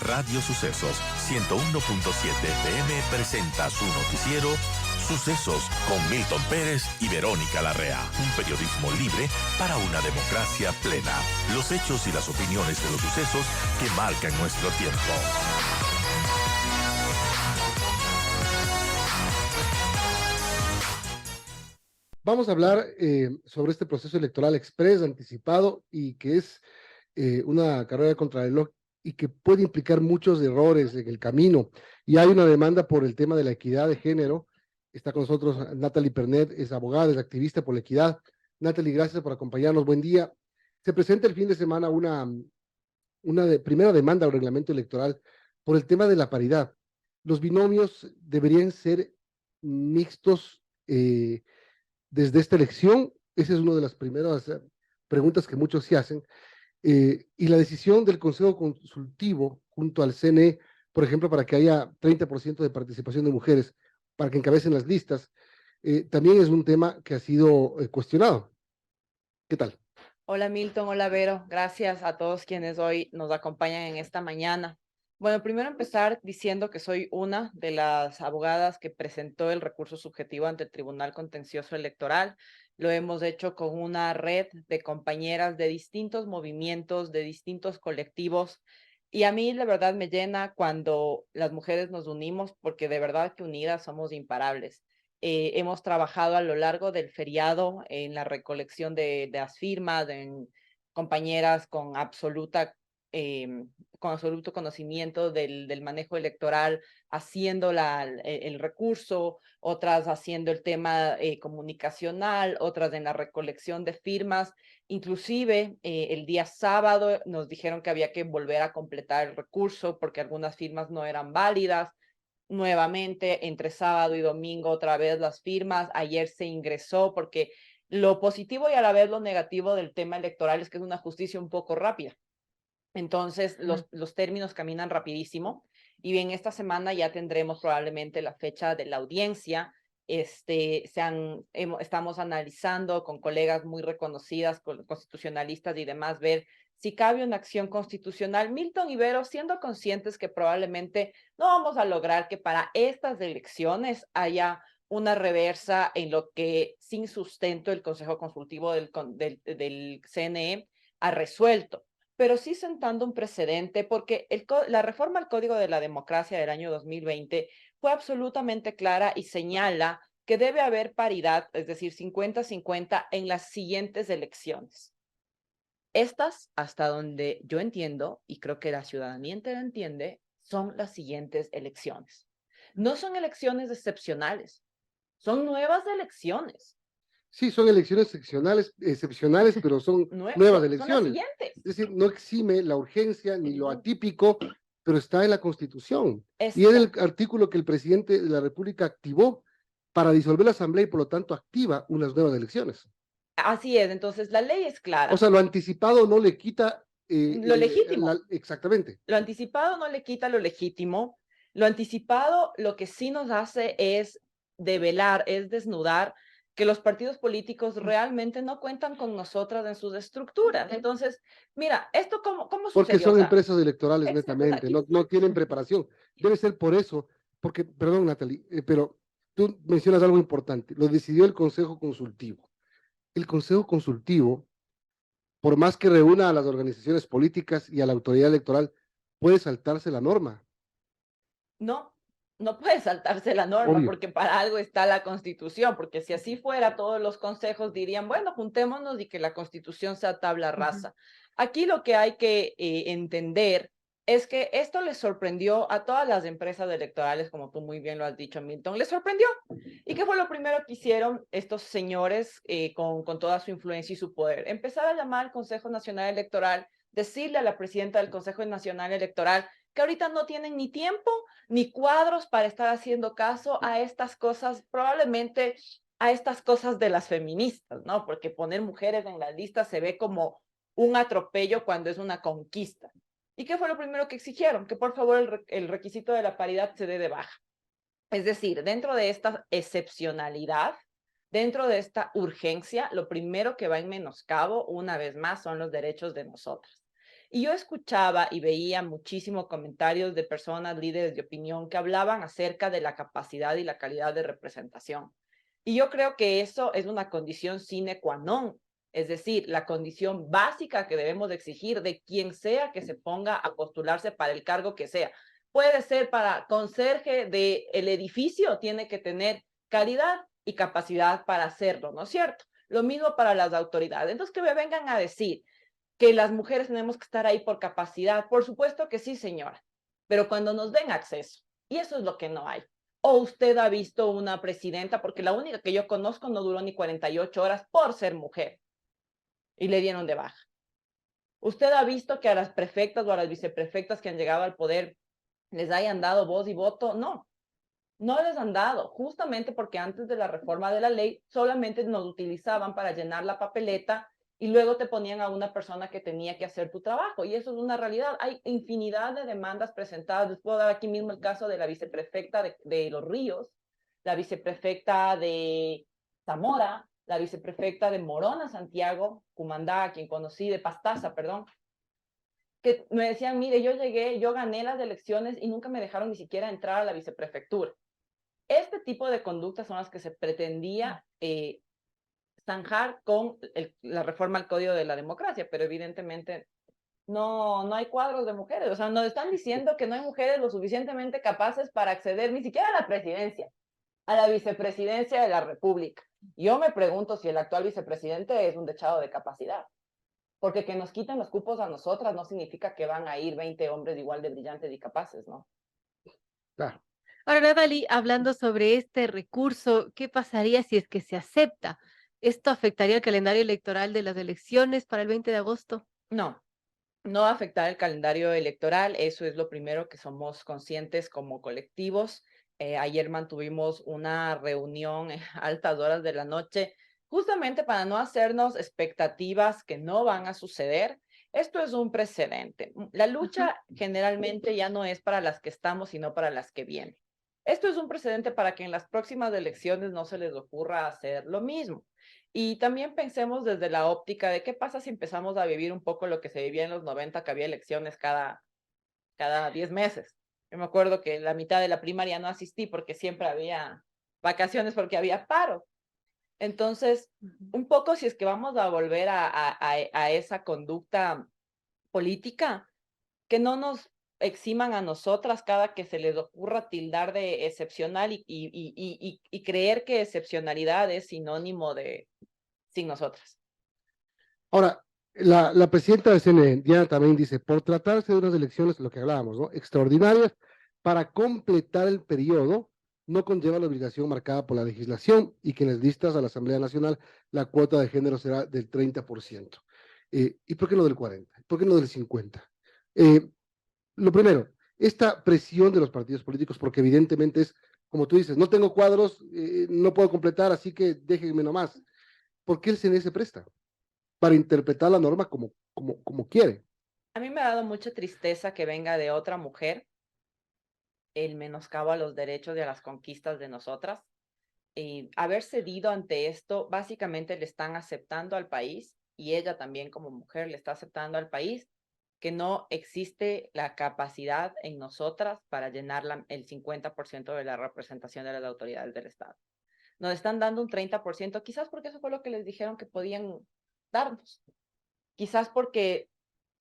Radio Sucesos 101.7 FM presenta su noticiero Sucesos con Milton Pérez y Verónica Larrea. Un periodismo libre para una democracia plena. Los hechos y las opiniones de los sucesos que marcan nuestro tiempo. Vamos a hablar sobre este proceso electoral express, anticipado, y que es una carrera contra el reloj y que puede implicar muchos errores en el camino. Y hay una demanda por el tema de la equidad de género. Está con nosotros Natalie Pernet, es abogada, es activista por la equidad. Natalie, gracias por acompañarnos. Buen día. Se presenta el fin de semana primera demanda al reglamento electoral por el tema de la paridad. Los binomios deberían ser mixtos desde esta elección. Esa es una de las primeras preguntas que muchos se hacen. Y la decisión del Consejo Consultivo junto al CNE, por ejemplo, para que haya 30% de participación de mujeres, para que encabecen las listas, también es un tema que ha sido cuestionado. ¿Qué tal? Hola Milton, hola Vero, gracias a todos quienes hoy nos acompañan en esta mañana. Bueno, primero empezar diciendo que soy una de las abogadas que presentó el recurso subjetivo ante el Tribunal Contencioso Electoral. Lo hemos hecho con una red de compañeras de distintos movimientos, de distintos colectivos. Y a mí, la verdad, me llena cuando las mujeres nos unimos, porque de verdad que unidas somos imparables. Hemos trabajado a lo largo del feriado en la recolección de las firmas, en compañeras con absoluto conocimiento del manejo electoral, haciendo el recurso, otras haciendo el tema comunicacional, otras en la recolección de firmas. Inclusive el día sábado nos dijeron que había que volver a completar el recurso porque algunas firmas no eran válidas. Nuevamente, entre sábado y domingo, otra vez las firmas. Ayer se ingresó porque lo positivo y a la vez lo negativo del tema electoral es que es una justicia un poco rápida. Entonces, los términos caminan rapidísimo y bien, esta semana ya tendremos probablemente la fecha de la audiencia. Estamos analizando con colegas muy reconocidas, constitucionalistas y demás, ver si cabe una acción constitucional. Milton y Vero, siendo conscientes que probablemente no vamos a lograr que para estas elecciones haya una reversa en lo que sin sustento el Consejo Consultivo del CNE ha resuelto, pero sí sentando un precedente porque la reforma al Código de la Democracia del año 2020 fue absolutamente clara y señala que debe haber paridad, es decir, 50-50 en las siguientes elecciones. Estas, hasta donde yo entiendo, y creo que la ciudadanía entera entiende, son las siguientes elecciones. No son elecciones excepcionales, son nuevas elecciones. Sí, son elecciones excepcionales, pero son nuevas elecciones. Son las siguientes. Es decir, no exime la urgencia ni lo atípico, pero está en la Constitución. Está. Y es el artículo que el presidente de la República activó para disolver la Asamblea y por lo tanto activa unas nuevas elecciones. Así es, entonces la ley es clara. O sea, lo anticipado no le quita lo legítimo. Exactamente. Lo anticipado no le quita lo legítimo. Lo anticipado lo que sí nos hace es develar, es desnudar que los partidos políticos realmente no cuentan con nosotras en sus estructuras. Entonces, mira, ¿esto cómo sucedió? Porque son empresas electorales netamente, no tienen preparación. Debe ser por eso, porque, perdón Natalie, pero tú mencionas algo importante, lo decidió el Consejo Consultivo. El Consejo Consultivo, por más que reúna a las organizaciones políticas y a la autoridad electoral, puede saltarse la norma. No puede saltarse la norma. Obvio. Porque para algo está la Constitución, porque si así fuera, todos los consejos dirían, bueno, juntémonos y que la Constitución sea tabla rasa. Aquí lo que hay que entender es que esto les sorprendió a todas las empresas electorales, como tú muy bien lo has dicho, Milton, les sorprendió. ¿Y qué fue lo primero que hicieron estos señores con toda su influencia y su poder? Empezar a llamar al Consejo Nacional Electoral, decirle a la presidenta del Consejo Nacional Electoral que ahorita no tienen ni tiempo ni cuadros para estar haciendo caso a estas cosas, probablemente a estas cosas de las feministas, ¿no? Porque poner mujeres en la lista se ve como un atropello cuando es una conquista. ¿Y qué fue lo primero que exigieron? Que por favor el requisito de la paridad se dé de baja. Es decir, dentro de esta excepcionalidad, dentro de esta urgencia, lo primero que va en menoscabo, una vez más, son los derechos de nosotras. Y yo escuchaba y veía muchísimos comentarios de personas, líderes de opinión, que hablaban acerca de la capacidad y la calidad de representación. Y yo creo que eso es una condición sine qua non, es decir, la condición básica que debemos de exigir de quien sea que se ponga a postularse para el cargo que sea. Puede ser para conserje del edificio, tiene que tener calidad y capacidad para hacerlo, ¿no es cierto? Lo mismo para las autoridades. Entonces, que me vengan a decir que las mujeres tenemos que estar ahí por capacidad. Por supuesto que sí, señora, pero cuando nos den acceso, y eso es lo que no hay. O usted ha visto una presidenta, porque la única que yo conozco no duró ni 48 horas por ser mujer, y le dieron de baja. ¿Usted ha visto que a las prefectas o a las viceprefectas que han llegado al poder les hayan dado voz y voto? No, no les han dado, justamente porque antes de la reforma de la ley solamente nos utilizaban para llenar la papeleta y luego te ponían a una persona que tenía que hacer tu trabajo. Y eso es una realidad. Hay infinidad de demandas presentadas. Les puedo dar aquí mismo el caso de la viceprefecta de Los Ríos, la viceprefecta de Zamora, la viceprefecta de Morona, Santiago, Cumandá, a quien conocí, de Pastaza, perdón, que me decían, mire, yo llegué, yo gané las elecciones y nunca me dejaron ni siquiera entrar a la viceprefectura. Este tipo de conductas son las que se pretendía zanjar con la reforma al Código de la Democracia, pero evidentemente no hay cuadros de mujeres. O sea, nos están diciendo que no hay mujeres lo suficientemente capaces para acceder ni siquiera a la presidencia, a la vicepresidencia de la República. Yo me pregunto si el actual vicepresidente es un dechado de capacidad, porque que nos quiten los cupos a nosotras no significa que van a ir 20 hombres igual de brillantes y capaces, ¿no? Claro. Ahora, Natalie, hablando sobre este recurso, ¿qué pasaría si es que se acepta? ¿Esto afectaría el calendario electoral de las elecciones para el 20 de agosto? No, no va a afectar el calendario electoral, eso es lo primero que somos conscientes como colectivos. Ayer mantuvimos una reunión a altas horas de la noche, justamente para no hacernos expectativas que no van a suceder. Esto es un precedente. La lucha generalmente ya no es para las que estamos, sino para las que vienen. Esto es un precedente para que en las próximas elecciones no se les ocurra hacer lo mismo. Y también pensemos desde la óptica de qué pasa si empezamos a vivir un poco lo que se vivía en los 90, que había elecciones cada 10 meses. Yo me acuerdo que la mitad de la primaria no asistí porque siempre había vacaciones porque había paro. Entonces, un poco si es que vamos a volver a esa conducta política, que no nos eximan a nosotras cada que se les ocurra tildar de excepcional y creer que excepcionalidad es sinónimo de sin nosotras. Ahora, la presidenta de CNE, Diana, también dice, por tratarse de unas elecciones, lo que hablábamos, ¿no? Extraordinarias, para completar el periodo, no conlleva la obligación marcada por la legislación y que en las listas a la Asamblea Nacional la cuota de género será del 30%. ¿Y por qué no del 40%? ¿Por qué no del 50%? Lo primero, esta presión de los partidos políticos, porque evidentemente es, como tú dices, no tengo cuadros, no puedo completar, así que déjenme nomás. ¿Por qué el CNE se presta? Para interpretar la norma como quiere. A mí me ha dado mucha tristeza que venga de otra mujer el menoscabo a los derechos y a las conquistas de nosotras. Y haber cedido ante esto, básicamente le están aceptando al país, y ella también como mujer le está aceptando al país, que no existe la capacidad en nosotras para llenar el 50% de la representación de las autoridades del Estado. Nos están dando un 30%, quizás porque eso fue lo que les dijeron que podían darnos. Quizás porque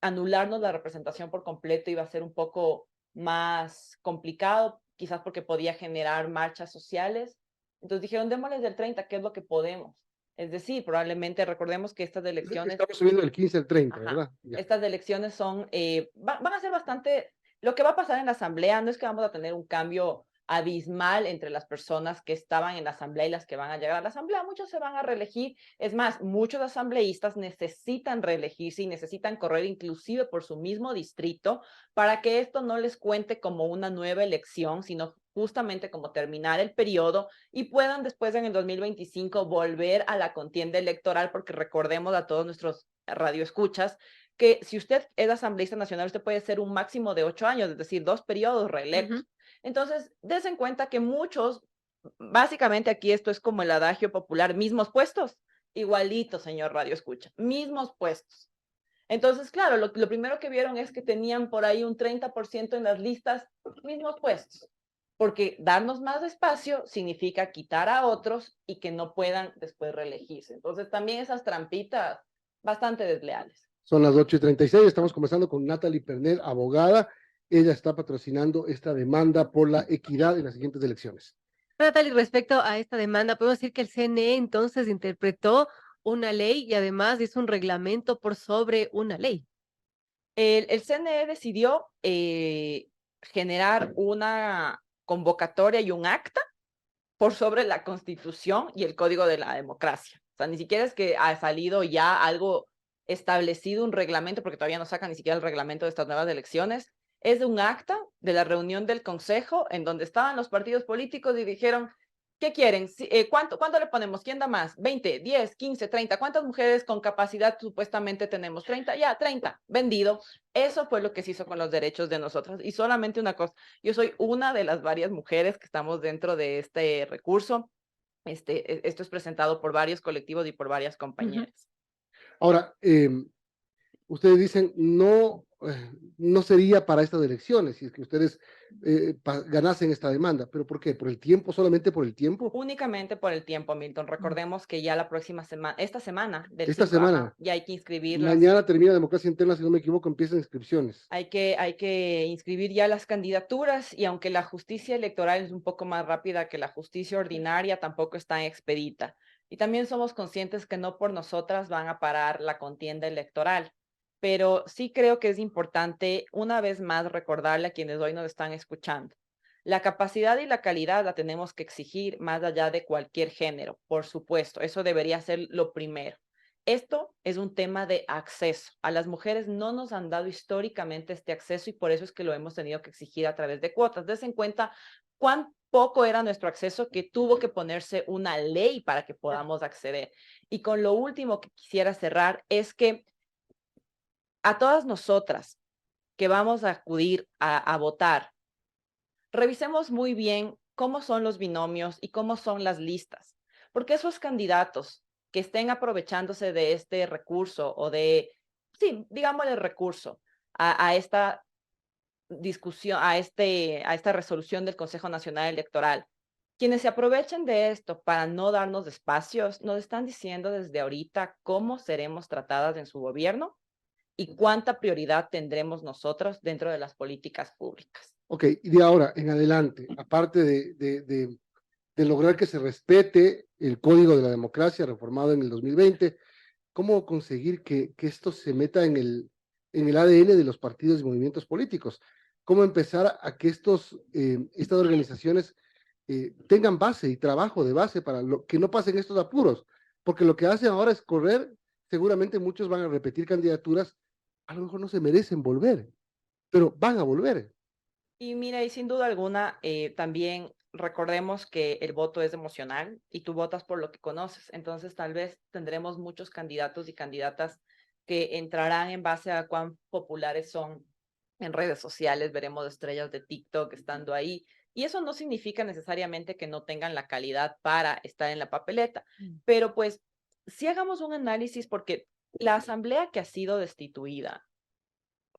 anularnos la representación por completo iba a ser un poco más complicado, quizás porque podía generar marchas sociales. Entonces dijeron, démosles del 30, ¿qué es lo que podemos? Es decir, probablemente recordemos que estas elecciones... Estamos subiendo del 15 al 30, Ajá, ¿verdad? Ya. estas elecciones son, van a ser bastante, lo que va a pasar en la asamblea no es que vamos a tener un cambio abismal entre las personas que estaban en la asamblea y las que van a llegar a la asamblea. Muchos se van a reelegir. Es más, muchos asambleístas necesitan reelegirse y necesitan correr inclusive por su mismo distrito para que esto no les cuente como una nueva elección, sino justamente como terminar el periodo y puedan después en el 2025 volver a la contienda electoral, porque recordemos a todos nuestros radioescuchas que si usted es asambleísta nacional, usted puede ser un máximo de 8 años, es decir, 2 periodos reelectos. Entonces, des en cuenta que muchos, básicamente aquí esto es como el adagio popular, mismos puestos, igualito, señor Radio Escucha, mismos puestos. Entonces, claro, lo primero que vieron es que tenían por ahí un 30% en las listas, mismos puestos, porque darnos más espacio significa quitar a otros y que no puedan después reelegirse. Entonces, también esas trampitas bastante desleales. Son las 8:36, estamos conversando con Natalie Pernell, abogada. Ella está patrocinando esta demanda por la equidad en las siguientes elecciones. Natalie, respecto a esta demanda, podemos decir que el CNE entonces interpretó una ley y además hizo un reglamento por sobre una ley. El CNE decidió generar una convocatoria y un acta por sobre la Constitución y el Código de la Democracia. O sea, ni siquiera es que ha salido ya algo establecido, un reglamento, porque todavía no sacan ni siquiera el reglamento de estas nuevas elecciones. Es un acta de la reunión del Consejo en donde estaban los partidos políticos y dijeron, ¿qué quieren? ¿Cuánto le ponemos? ¿Quién da más? 20, 10, 15, 30. ¿Cuántas mujeres con capacidad supuestamente tenemos? 30, ya, 30, vendido. Eso fue lo que se hizo con los derechos de nosotras. Y solamente una cosa, yo soy una de las varias mujeres que estamos dentro de este recurso. Esto es presentado por varios colectivos y por varias compañeras. Ahora, ustedes dicen no sería para estas elecciones si es que ustedes ganasen esta demanda, pero ¿por qué? ¿Por el tiempo, solamente por el tiempo? Únicamente por el tiempo, Milton. Recordemos que ya la próxima semana, esta semana del Esta 5, ajá, semana, ya hay que inscribirlas. mañana termina Democracia Interna, si no me equivoco, empiezan inscripciones. Hay que inscribir ya las candidaturas y aunque la justicia electoral es un poco más rápida que la justicia ordinaria, tampoco es tan expedita. Y también somos conscientes que no por nosotras van a parar la contienda electoral. Pero sí creo que es importante una vez más recordarle a quienes hoy nos están escuchando. La capacidad y la calidad la tenemos que exigir más allá de cualquier género, por supuesto. Eso debería ser lo primero. Esto es un tema de acceso. A las mujeres no nos han dado históricamente este acceso y por eso es que lo hemos tenido que exigir a través de cuotas. Des en cuenta cuán poco era nuestro acceso que tuvo que ponerse una ley para que podamos acceder. Y con lo último que quisiera cerrar es que a todas nosotras que vamos a acudir a votar, revisemos muy bien cómo son los binomios y cómo son las listas, porque esos candidatos que estén aprovechándose de este recurso o de, sí, digámosle recurso a esta discusión, a esta resolución del Consejo Nacional Electoral, quienes se aprovechen de esto para no darnos espacios, nos están diciendo desde ahorita cómo seremos tratadas en su gobierno y cuánta prioridad tendremos nosotros dentro de las políticas públicas. Ok, y de ahora en adelante, aparte de lograr que se respete el Código de la Democracia reformado en el 2020, ¿cómo conseguir que esto se meta en el ADN de los partidos y movimientos políticos? ¿Cómo empezar a que estas organizaciones tengan base y trabajo de base para que no pasen estos apuros? Porque lo que hacen ahora es correr, seguramente muchos van a repetir candidaturas, a lo mejor no se merecen volver, pero van a volver. Y mira, y sin duda alguna, también recordemos que el voto es emocional y tú votas por lo que conoces. Entonces, tal vez tendremos muchos candidatos y candidatas que entrarán en base a cuán populares son en redes sociales. Veremos estrellas de TikTok estando ahí. Y eso no significa necesariamente que no tengan la calidad para estar en la papeleta. Pero pues, si hagamos un análisis, porque la asamblea que ha sido destituida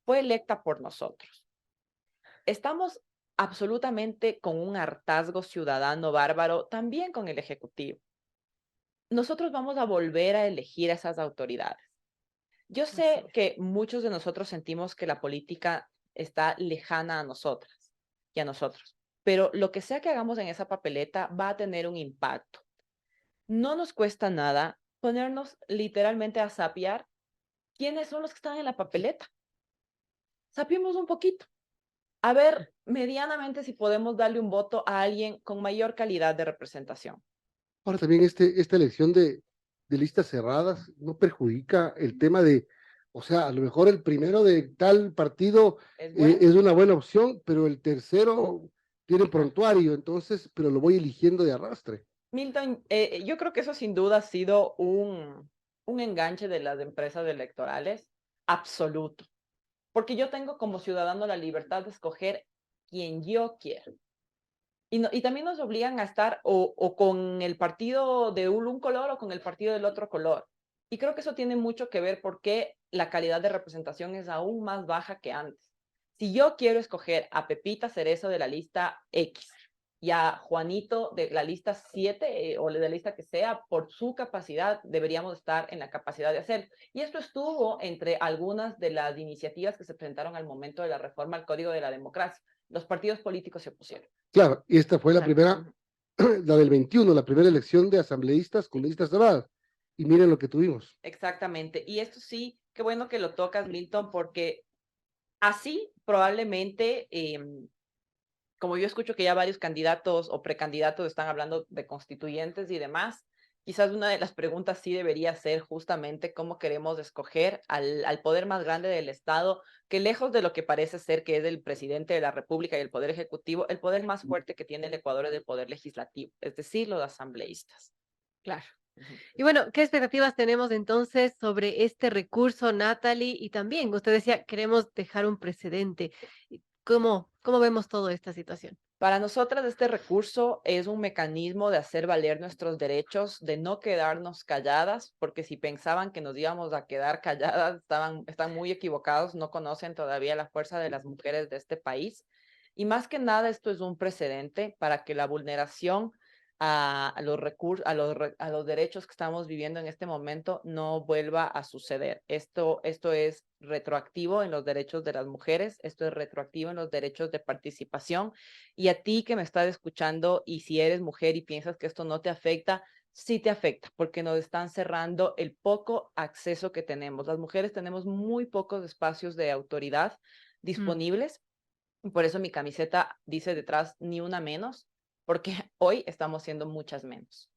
fue electa por nosotros. Estamos absolutamente con un hartazgo ciudadano bárbaro, también con el Ejecutivo. Nosotros vamos a volver a elegir a esas autoridades. Yo sé que muchos de nosotros sentimos que la política está lejana a nosotras y a nosotros, pero lo que sea que hagamos en esa papeleta va a tener un impacto. No nos cuesta nada ponernos literalmente a sapear quiénes son los que están en la papeleta. Sapiemos un poquito. A ver medianamente si podemos darle un voto a alguien con mayor calidad de representación. Ahora también esta elección de listas cerradas no perjudica el tema o sea, a lo mejor el primero de tal partido es una buena opción, pero el tercero tiene prontuario, entonces, pero lo voy eligiendo de arrastre. Milton, yo creo que eso sin duda ha sido un enganche de las empresas electorales absoluto, porque yo tengo como ciudadano la libertad de escoger quien yo quiero. Y también nos obligan a estar o con el partido de un color o con el partido del otro color. Y creo que eso tiene mucho que ver porque la calidad de representación es aún más baja que antes. Si yo quiero escoger a Pepita Cerezo de la lista X y a Juanito de la lista 7 o de la lista que sea, por su capacidad, deberíamos estar en la capacidad de hacer. Y esto estuvo entre algunas de las iniciativas que se presentaron al momento de la reforma al Código de la Democracia. Los partidos políticos se opusieron. Claro, y esta fue la Exacto. primera, la del 21, la primera elección de asambleístas con listas cerradas. Y miren lo que tuvimos. Exactamente. Y esto sí, qué bueno que lo tocas, Milton, porque así probablemente, como yo escucho que ya varios candidatos o precandidatos están hablando de constituyentes y demás, quizás una de las preguntas sí debería ser justamente cómo queremos escoger al poder más grande del Estado, que lejos de lo que parece ser que es el presidente de la República y el poder ejecutivo, el poder más fuerte que tiene el Ecuador es el poder legislativo, es decir, los asambleístas. Claro. Y bueno, ¿qué expectativas tenemos entonces sobre este recurso, Natalie? Y también, usted decía, queremos dejar un precedente. ¿Cómo vemos toda esta situación? Para nosotras este recurso es un mecanismo de hacer valer nuestros derechos, de no quedarnos calladas, porque si pensaban que nos íbamos a quedar calladas, están muy equivocados, no conocen todavía la fuerza de las mujeres de este país. Y más que nada, esto es un precedente para que la vulneración a los recursos, a los derechos que estamos viviendo en este momento no vuelva a suceder. Esto es retroactivo en los derechos de las mujeres, esto es retroactivo en los derechos de participación. Y a ti que me estás escuchando y si eres mujer y piensas que esto no te afecta, sí te afecta porque nos están cerrando el poco acceso que tenemos. Las mujeres tenemos muy pocos espacios de autoridad Mm. disponibles. Y por eso mi camiseta dice detrás ni una menos, porque hoy estamos siendo muchas menos.